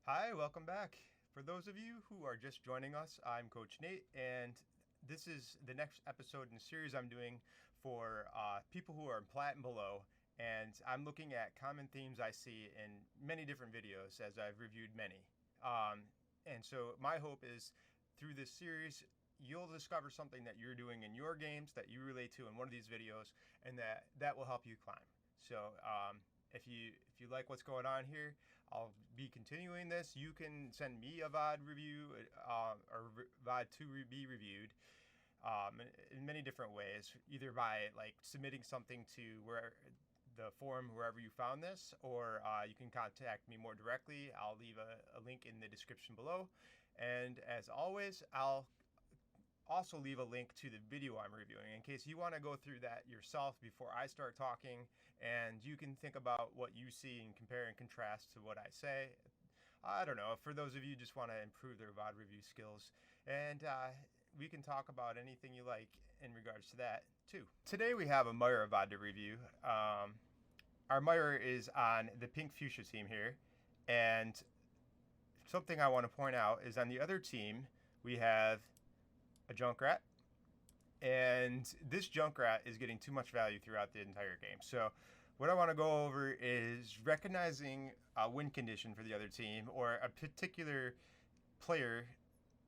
Hi, welcome back. For those of you who are just joining us, I'm Coach Nate, and this is the next episode in the series I'm doing for people who are in Plat and below. And I'm looking at common themes I see in many different videos as I've reviewed many. And so my hope is through this series, you'll discover something that you're doing in your games that you relate to in one of these videos, and that will help you climb. So if you like what's going on here, I'll be continuing this. You can send me a VOD review or VOD to be reviewed in many different ways, either by like submitting something to where the forum wherever you found this, or you can contact me more directly. I'll leave a link in the description below, and as always, I'll also leave a link to the video I'm reviewing in case you want to go through that yourself before I start talking, and you can think about what you see and compare and contrast to what I say. I don't know, for those of you who just want to improve their VOD review skills, and we can talk about anything you like in regards to that too. Today we have a Myra VOD to review. Our Myra is on the pink fuchsia team here, and something I want to point out is on the other team we have a Junkrat, and this Junkrat is getting too much value throughout the entire game. So what I want to go over is recognizing a win condition for the other team, or a particular player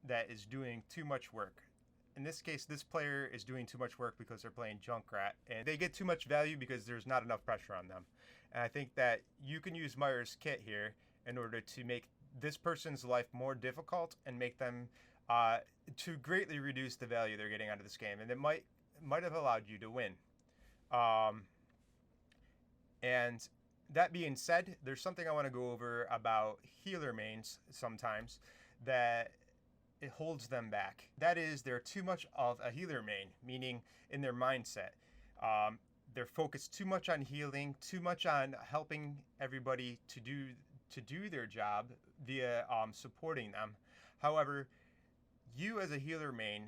that is doing too much work. In this case, this player is doing too much work because they're playing Junkrat, and they get too much value because there's not enough pressure on them. And I think that you can use Myra's kit here in order to make this person's life more difficult and make them to greatly reduce the value they're getting out of this game, and it might have allowed you to win. And that being said, there's something I want to go over about healer mains sometimes that it holds them back. That is, they're too much of a healer main, meaning in their mindset. They're focused too much on healing, too much on helping everybody to do their job via supporting them. However, you as a healer main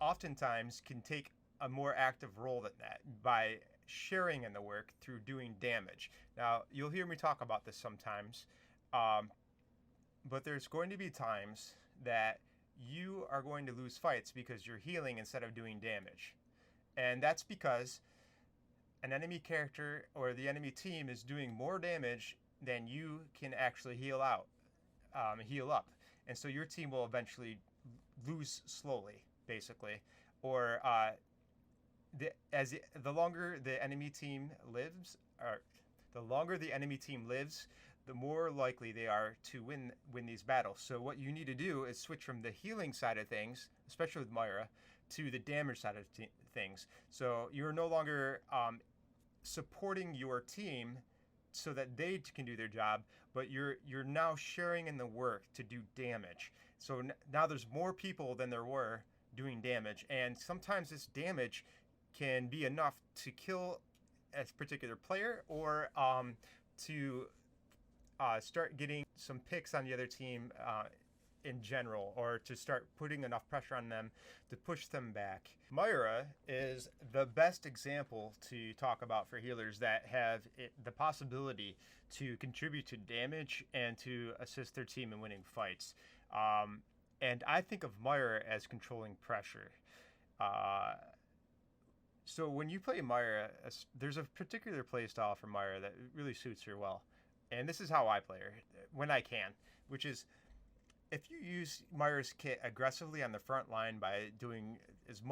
oftentimes can take a more active role than that by sharing in the work through doing damage. Now, you'll hear me talk about this sometimes, but there's going to be times that you are going to lose fights because you're healing instead of doing damage. And that's because an enemy character or the enemy team is doing more damage than you can actually heal up. And so your team will eventually lose slowly, basically. Or the longer the enemy team lives, the more likely they are to win these battles. So what you need to do is switch from the healing side of things, especially with Myra, to the damage side of things. So you're no longer supporting your team so that they can do their job, but you're now sharing in the work to do damage. So now there's more people than there were doing damage, and sometimes this damage can be enough to kill a particular player, or to start getting some picks on the other team in general, or to start putting enough pressure on them to push them back. Myra is the best example to talk about for healers that have the possibility to contribute to damage and to assist their team in winning fights. And I think of Myra as controlling pressure. So when you play Myra, there's a particular play style for Myra that really suits her well. And this is how I play her when I can, which is, if you use Myra's kit aggressively on the front line by doing as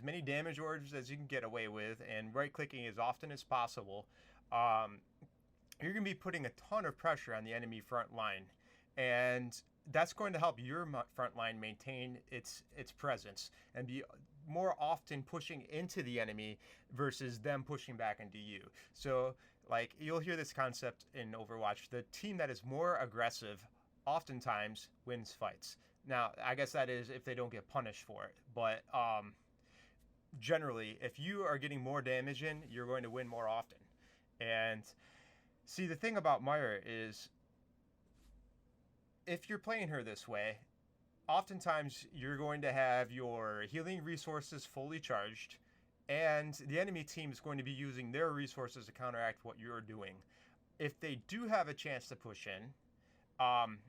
many damage orders as you can get away with, and right-clicking as often as possible, you're going to be putting a ton of pressure on the enemy front line. And that's going to help your front line maintain its presence and be more often pushing into the enemy versus them pushing back into you. So, like, you'll hear this concept in Overwatch: the team that is more aggressive oftentimes wins fights. Now, I guess that is if they don't get punished for it. But generally, if you are getting more damage in, you're going to win more often. And see, the thing about Myra is, if you're playing her this way, oftentimes you're going to have your healing resources fully charged, and the enemy team is going to be using their resources to counteract what you're doing. If they do have a chance to push in, Um,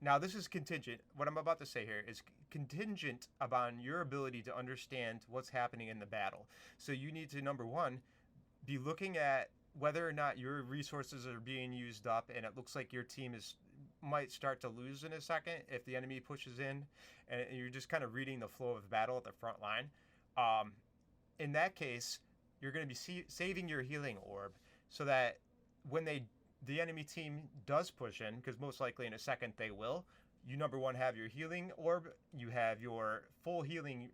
Now, this is contingent. What I'm about to say here is contingent upon your ability to understand what's happening in the battle. So you need to, number one, be looking at whether or not your resources are being used up, and it looks like your team is might start to lose in a second if the enemy pushes in, and you're just kind of reading the flow of battle at the front line. Um, in that case, you're going to be saving your healing orb so that when the enemy team does push in, because most likely in a second they will, you number one have your healing orb, you have your full healing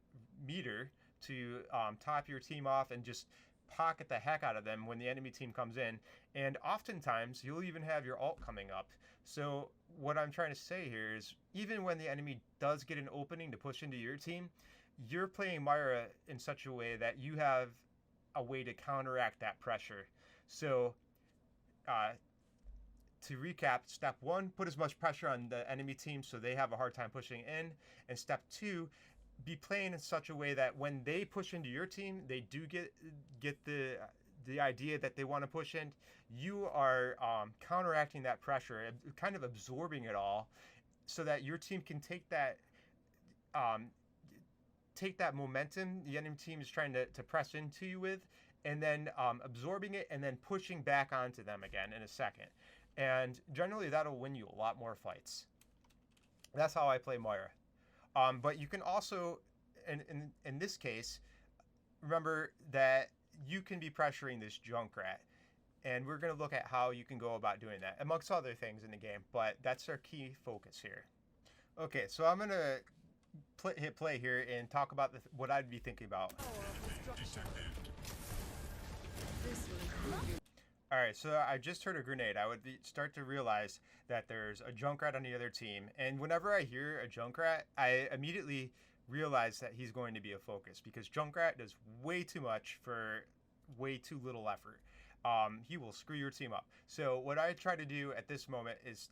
meter to top your team off and just pocket the heck out of them when the enemy team comes in. And oftentimes you'll even have your ult coming up. So what I'm trying to say here is even when the enemy does get an opening to push into your team, you're playing Myra in such a way that you have a way to counteract that pressure. So uh, to recap, step one, put as much pressure on the enemy team so they have a hard time pushing in. And step two, be playing in such a way that when they push into your team, they do get the idea that they want to push in. You are counteracting that pressure, kind of absorbing it all, so that your team can um, take that momentum the enemy team is trying to press into you with, and then absorbing it and then pushing back onto them again in a second. And generally that'll win you a lot more fights. That's how I play Moira. But you can also, in this case, remember that you can be pressuring this Junkrat. And we're going to look at how you can go about doing that, amongst other things in the game. But that's our key focus here. Okay, so I'm going to hit play here and talk about what I'd be thinking about. Alright, so I just heard a grenade. I would start to realize that there's a Junkrat on the other team. And whenever I hear a Junkrat, I immediately realize that he's going to be a focus, because Junkrat does way too much for way too little effort. He will screw your team up. So what I try to do at this moment is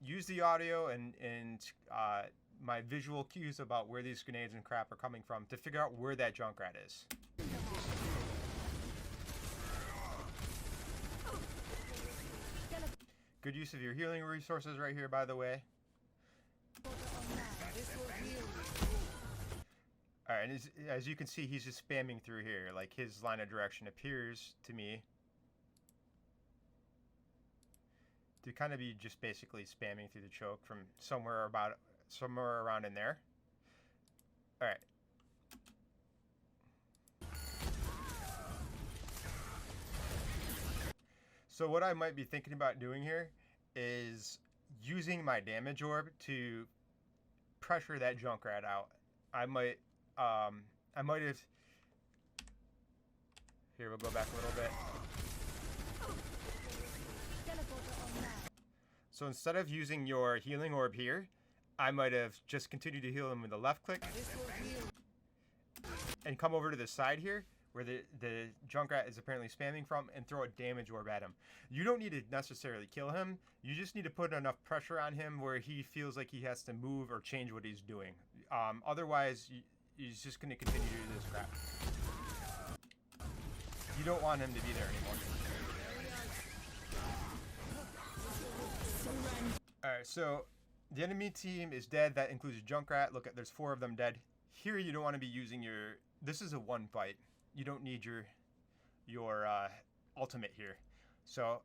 use the audio and my visual cues about where these grenades and crap are coming from to figure out where that Junkrat is. Good use of your healing resources right here, by the way. Alright, and as you can see, he's just spamming through here. Like, his line of direction appears to me to kind of be just basically spamming through the choke from somewhere around in there. Alright. So what I might be thinking about doing here is using my damage orb to pressure that Junkrat out. I might have. Here, we'll go back a little bit. So instead of using your healing orb here, I might have just continued to heal him with a left click and come over to the side here where the Junkrat is apparently spamming from and throw a damage orb at him. You don't need to necessarily kill him. You just need to put enough pressure on him where he feels like he has to move or change what he's doing. Otherwise, he's just going to continue to do this crap. You don't want him to be there anymore. Alright, so the enemy team is dead. That includes Junkrat. Look, there's 4 of them dead. Here you don't want to be using your... This is a one fight. You don't need your ultimate here. So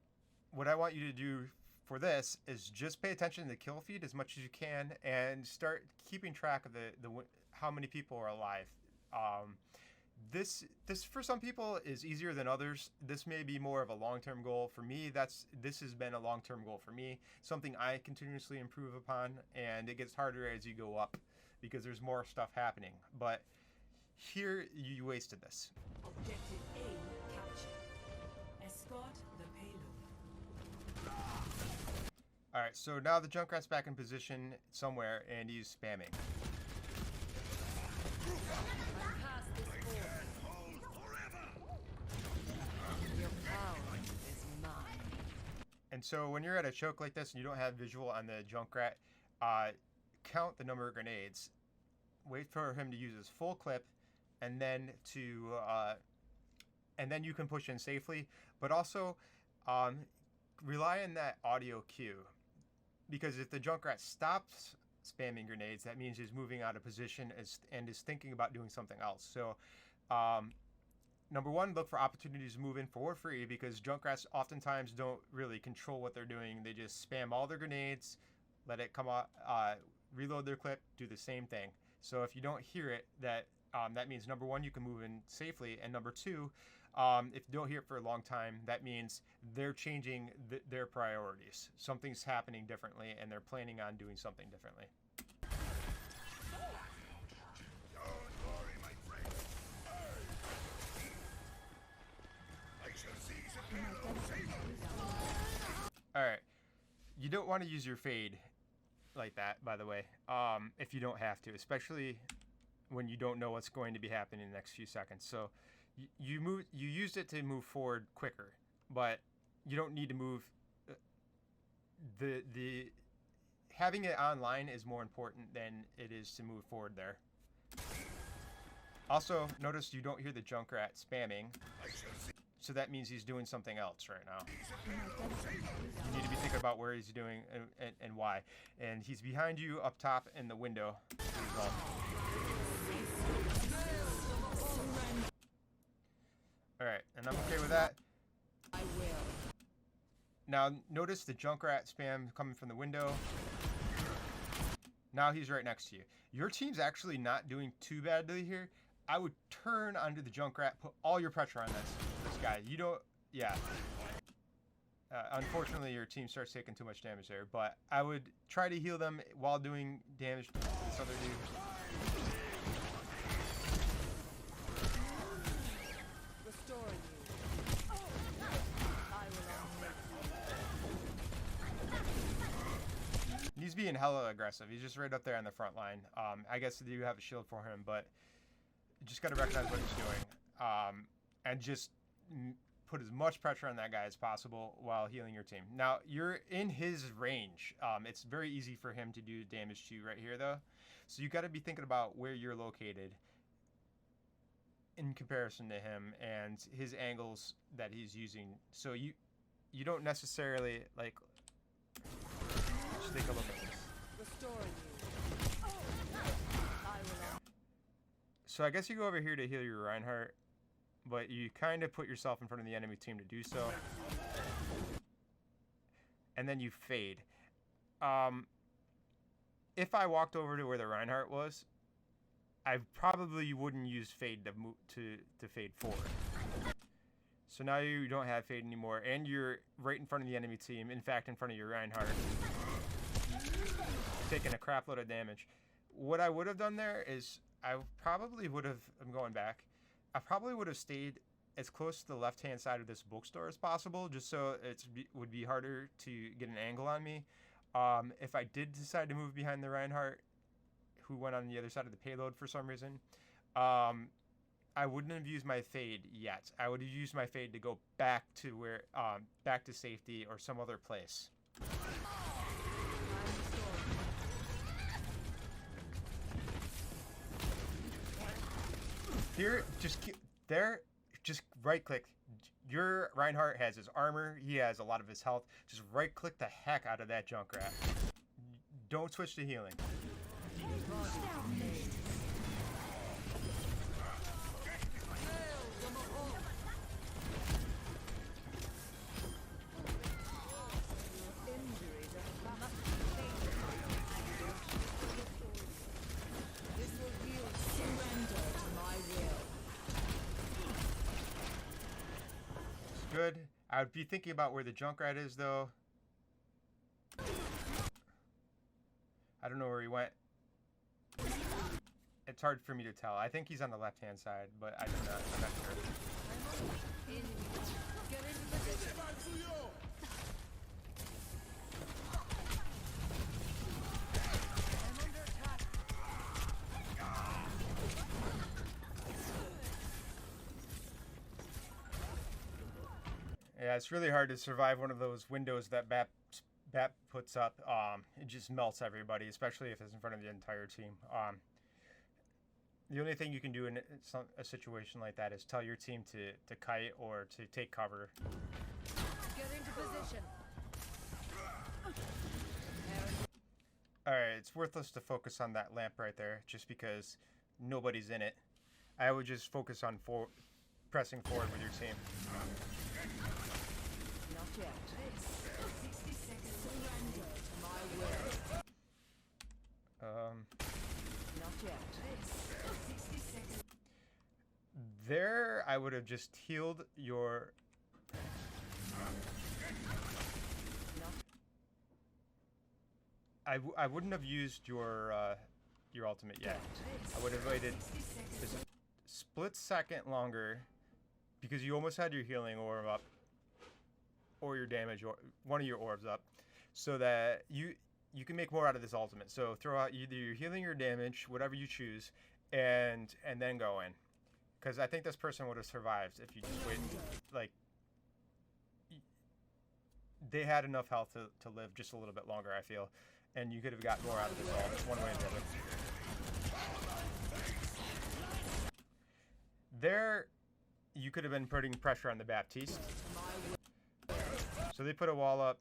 what I want you to do for this is just pay attention to the kill feed as much as you can and start keeping track of the how many people are alive. This for some people is easier than others. This may be more of a long-term goal. For me, this has been a long-term goal for me, something I continuously improve upon, and it gets harder as you go up because there's more stuff happening. But here you wasted this. Objective A captured. Escort the payload. Alright, so now the Junkrat's back in position somewhere and he's spamming. And so when you're at a choke like this and you don't have visual on the Junkrat, count the number of grenades, wait for him to use his full clip, and then you can push in safely. But also rely on that audio cue, because if the Junkrat stops spamming grenades, that means he's moving out of position and is thinking about doing something else. So, number one, look for opportunities to move in for free, because Junkrats oftentimes don't really control what they're doing. They just spam all their grenades, let it come out, reload their clip, do the same thing. So if you don't hear it, that means number one, you can move in safely, and number two, if you don't hear it for a long time, that means they're changing their priorities. Something's happening differently, and they're planning on doing something differently. Alright, you don't want to use your fade like that, by the way, if you don't have to, especially when you don't know what's going to be happening in the next few seconds. So you used it to move forward quicker, but you don't need to move. The having it online is more important than it is to move forward there. Also, notice you don't hear the Junkrat spamming, so that means he's doing something else right now. You need to be thinking about where he's doing and why. And he's behind you up top in the window. Alright, and I'm okay with that. I will. Now, notice the Junkrat spam coming from the window. Now he's right next to you. Your team's actually not doing too badly here. I would turn onto the Junkrat, put all your pressure on this guy. You don't, yeah. Unfortunately, your team starts taking too much damage there, but I would try to heal them while doing damage to this other dude. Restoring you. I will omit you. He's being hella aggressive. He's just right up there on the front line. I guess you have a shield for him, but you just got to recognize what he's doing. And just put as much pressure on that guy as possible while healing your team. Now, you're in his range. It's very easy for him to do damage to you right here, though. So you got to be thinking about where you're located in comparison to him and his angles that he's using. So you don't necessarily, like, just take a look at this. Restoring you. I will. So I guess you go over here to heal your Reinhardt, but you kind of put yourself in front of the enemy team to do so. And then you fade. If I walked over to where the Reinhardt was, I probably wouldn't use fade to fade forward. So now you don't have fade anymore, and you're right in front of the enemy team. In fact, in front of your Reinhardt, taking a crap load of damage. What I would have done there is I probably would have. I'm going back. I probably would have stayed as close to the left-hand side of this bookstore as possible, just so it would be harder to get an angle on me. If I did decide to move behind the Reinhardt, who went on the other side of the payload for some reason, I wouldn't have used my fade yet. I would have used my fade to go back to where, back to safety or some other place. Here, just right click. Your Reinhardt has his armor. He has a lot of his health. Just right click the heck out of that Junkrat. Don't switch to healing. Good. I would be thinking about where the Junkrat is, though. I don't know where he went. It's hard for me to tell. I think he's on the left-hand side, but I'm not sure. Yeah, it's really hard to survive one of those windows that Bat puts up. It just melts everybody, especially if it's in front of the entire team. The only thing you can do in a situation like that is tell your team to kite or to take cover. Get into position. Alright, it's worthless to focus on that lamp right there, just because nobody's in it. I would just focus on pressing forward with your team. Not yet. 60 seconds. Surrender to my will. Not yet. 60 seconds. There, I would have just healed your... I wouldn't have used your ultimate yet. I would have waited just a split second longer, because you almost had your healing orb up, or your damage, or one of your orbs up, so that you can make more out of this ultimate. So throw out either your healing or damage, whatever you choose, and then go in. Because I think this person would have survived if you just wait. Like, they had enough health to live just a little bit longer, I feel. And you could have got more out of this all, one way or the other. There, you could have been putting pressure on the Baptiste. So they put a wall up.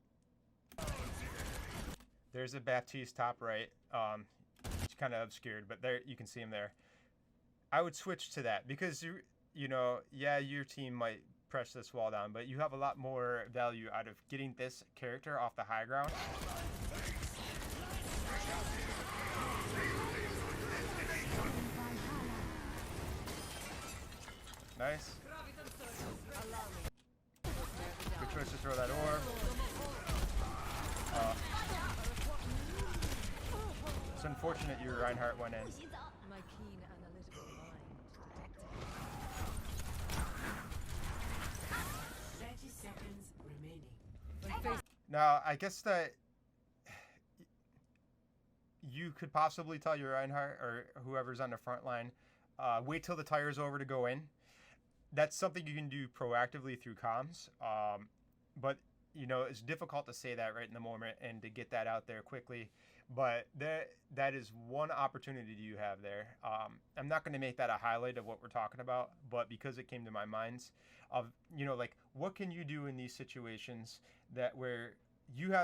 There's a Baptiste top right. It's kind of obscured, but there you can see him there. I would switch to that because you know, yeah, your team might press this wall down, but you have a lot more value out of getting this character off the high ground. Nice. Good choice to throw that orb. It's unfortunate your Reinhardt went in. My keen analytical mind detected. 30 seconds remaining. Now, I guess that you could possibly tell your Reinhardt or whoever's on the front line, wait till the tire's over to go in. That's something you can do proactively through comms. But, you know, it's difficult to say that right in the moment and to get that out there quickly. But that is one opportunity you have there. I'm not going to make that a highlight of what we're talking about, but because it came to my mind of, you know, like, what can you do in these situations that where you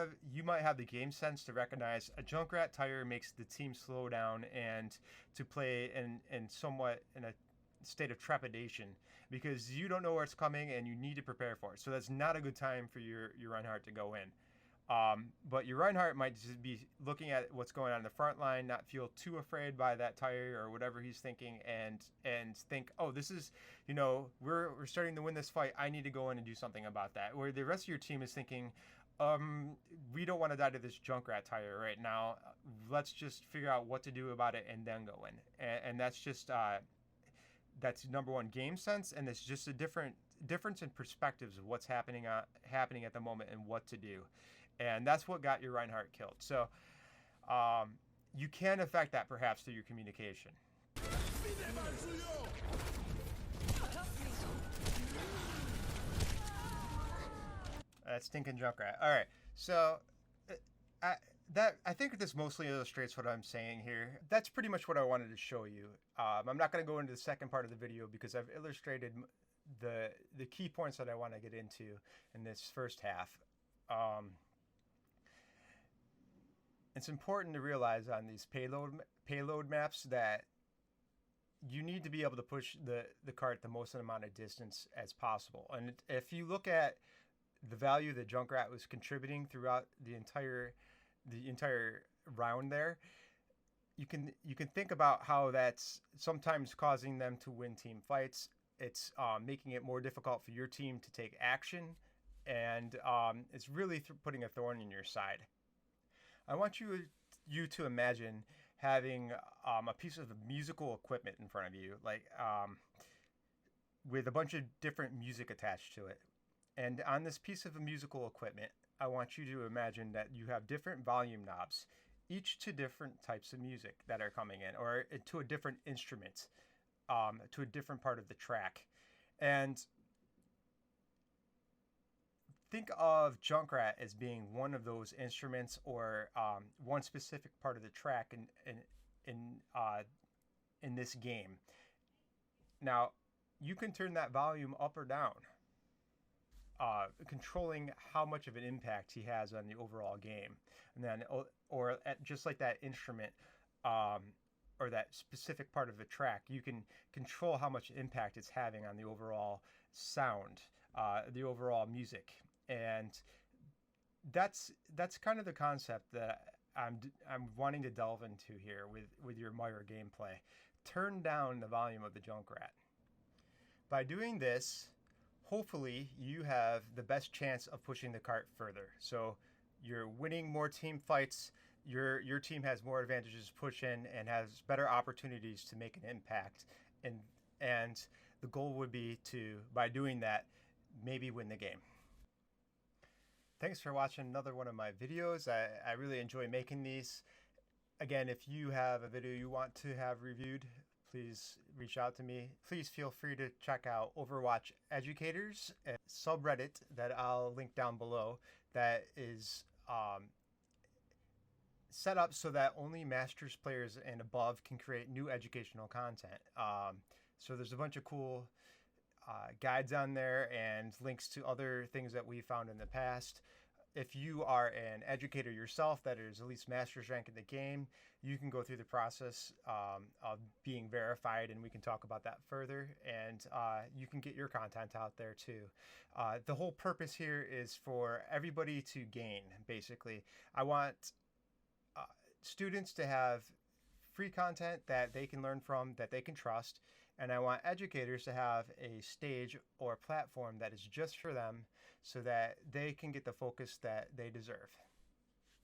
might have the game sense to recognize a Junkrat tire makes the team slow down and to play in somewhat in a state of trepidation because you don't know where it's coming and you need to prepare for it. So that's not a good time for your Reinhardt to go in. But your Reinhardt might just be looking at what's going on in the front line, not feel too afraid by that tire or whatever he's thinking, and think, oh, this is, you know, we're starting to win this fight. I need to go in and do something about that. Where the rest of your team is thinking, we don't want to die to this Junkrat tire right now. Let's just figure out what to do about it and then go in. And that's just that's number one, game sense, and it's just a difference in perspectives of what's happening at the moment and what to do. And that's what got your Reinhardt killed. So you can affect that perhaps through your communication. That's stinking Junkrat. All right, so I think this mostly illustrates what I'm saying here. That's pretty much what I wanted to show you. I'm not going to go into the second part of the video because I've illustrated the key points that I want to get into in this first half. It's important to realize on these payload maps that you need to be able to push the cart the most amount of distance as possible. And if you look at the value that Junkrat was contributing throughout the entire round there, you can think about how that's sometimes causing them to win team fights. It's making it more difficult for your team to take action, and it's really putting a thorn in your side. I want you to imagine having a piece of musical equipment in front of you, like with a bunch of different music attached to it. And on this piece of musical equipment, I want you to imagine that you have different volume knobs, each to different types of music that are coming in, or to a different instrument, to a different part of the track. And think of Junkrat as being one of those instruments, or one specific part of the track in this game. Now, you can turn that volume up or down. controlling how much of an impact he has on the overall game, and then or just like that instrument, or that specific part of the track, you can control how much impact it's having on the overall sound, the overall music, and that's kind of the concept that I'm wanting to delve into here with your Meyer gameplay. Turn down the volume of the Junkrat. By doing this, hopefully you have the best chance of pushing the cart further. So you're winning more team fights. Your team has more advantages to push in and has better opportunities to make an impact. And the goal would be to, by doing that, maybe win the game. Thanks for watching another one of my videos. I really enjoy making these. Again, if you have a video you want to have reviewed, please reach out to me. Please feel free to check out Overwatch Educators, a subreddit that I'll link down below that is set up so that only Masters players and above can create new educational content. So there's a bunch of cool guides on there and links to other things that we found in the past. If you are an educator yourself that is at least master's rank in the game, you can go through the process of being verified, and we can talk about that further. And you can get your content out there too. The whole purpose here is for everybody to gain, basically. I want students to have free content that they can learn from, that they can trust, and I want educators to have a stage or platform that is just for them so that they can get the focus that they deserve.